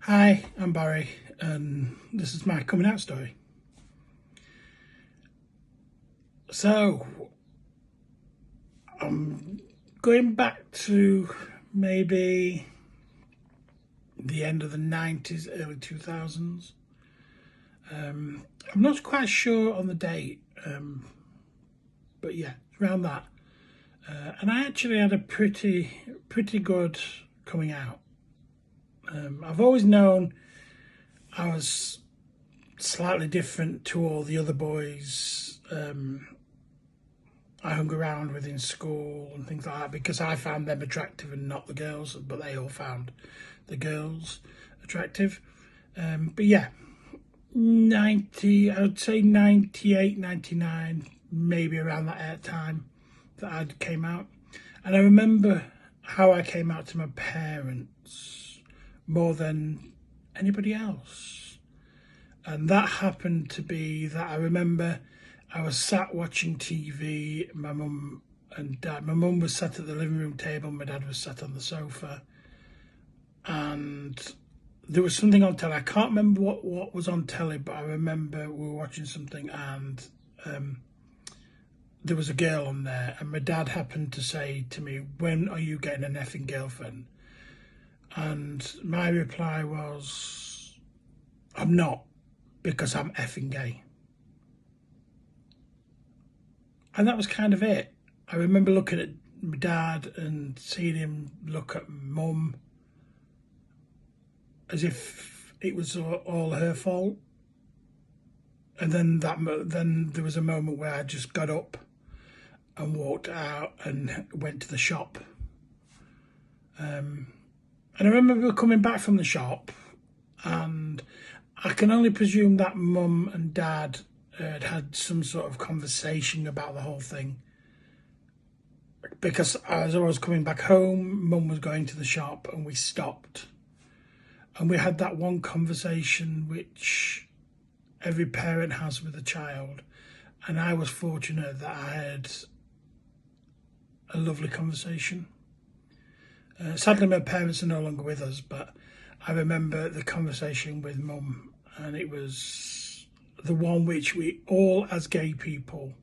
Hi, I'm Barry, and this is my coming out story. So, I'm going back to maybe the end of the 90s, early 2000s. I'm not quite sure on the date, but yeah, around that. And I actually had a pretty good coming out. I've always known I was slightly different to all the other boys I hung around with in school and things like that because I found them attractive and not the girls, but they all found the girls attractive. But yeah, I would say 98, 99, maybe around that time that I came out. And I remember how I came out to my parents more than anybody else. And that happened to be that I remember I was sat watching TV, my mum and dad. My mum was sat at the living room table, my dad was sat on the sofa. And there was something on telly. I can't remember what was on telly, but I remember we were watching something and there was a girl on there. And my dad happened to say to me, "When are you getting an effing girlfriend?" And my reply was, "I'm not, because I'm effing gay." And that was kind of it. I remember looking at my dad and seeing him look at mum as if it was all her fault. And then there was a moment where I just got up and walked out and went to the shop. And I remember coming back from the shop, and I can only presume that mum and dad had some sort of conversation about the whole thing, because as I was coming back home, mum was going to the shop and we stopped and we had that one conversation which every parent has with a child, and I was fortunate that I had a lovely conversation. Sadly my parents are no longer with us, but I remember the conversation with mum, and it was the one which we all, as gay people,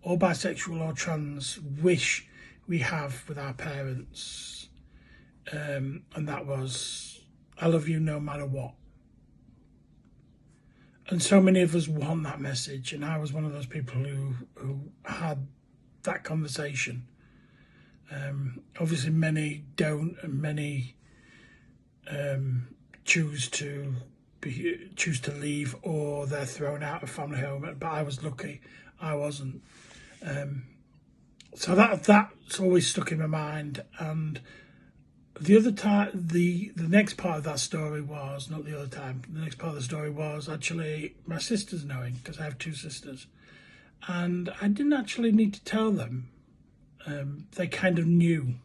or bisexual or trans, wish we have with our parents. And that was, "I love you no matter what." And so many of us want that message, and I was one of those people who had that conversation. Obviously many don't, and many choose to leave, or they're thrown out of family home, but I was lucky I wasn't. So that's always stuck in my mind. And the other time, the next part of that story was, not the other time, the next part of the story was actually my sisters knowing, because I have two sisters, and I didn't actually need to tell them. They kind of knew.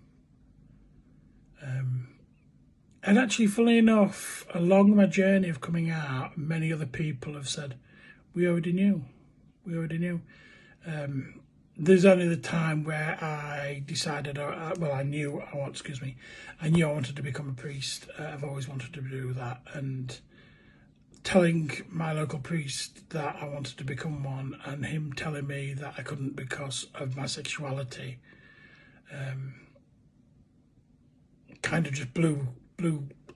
And actually, funnily enough, along my journey of coming out, many other people have said, "We already knew. We already knew." There's only the time where I decided, I knew I wanted to become a priest. I've always wanted to do that. And telling my local priest that I wanted to become one, and him telling me that I couldn't because of my sexuality, kind of just blew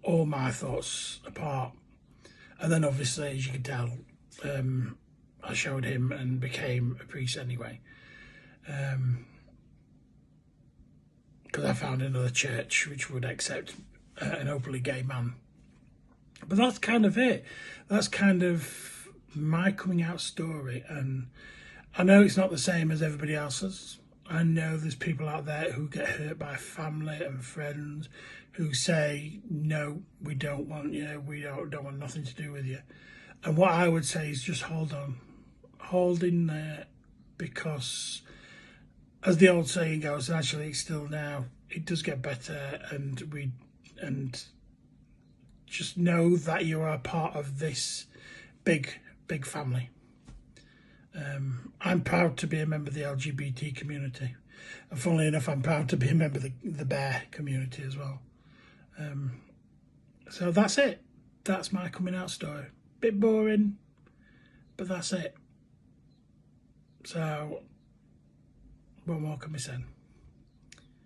all my thoughts apart. And then obviously, as you can tell, I showed him and became a priest anyway, because I found another church which would accept an openly gay man. But that's kind of it. That's kind of my coming out story. And I know it's not the same as everybody else's. I know there's people out there who get hurt by family and friends who say, "No, we don't want you, we don't want nothing to do with you." And what I would say is just hold on. Hold in there, because as the old saying goes, and actually it's still now, it does get better, and just know that you are a part of this big family. I'm proud to be a member of the LGBT community, and funnily enough, I'm proud to be a member of the bear community as well. So that's it. that's my coming out story. Bit boring, but that's it. So, what more can we say?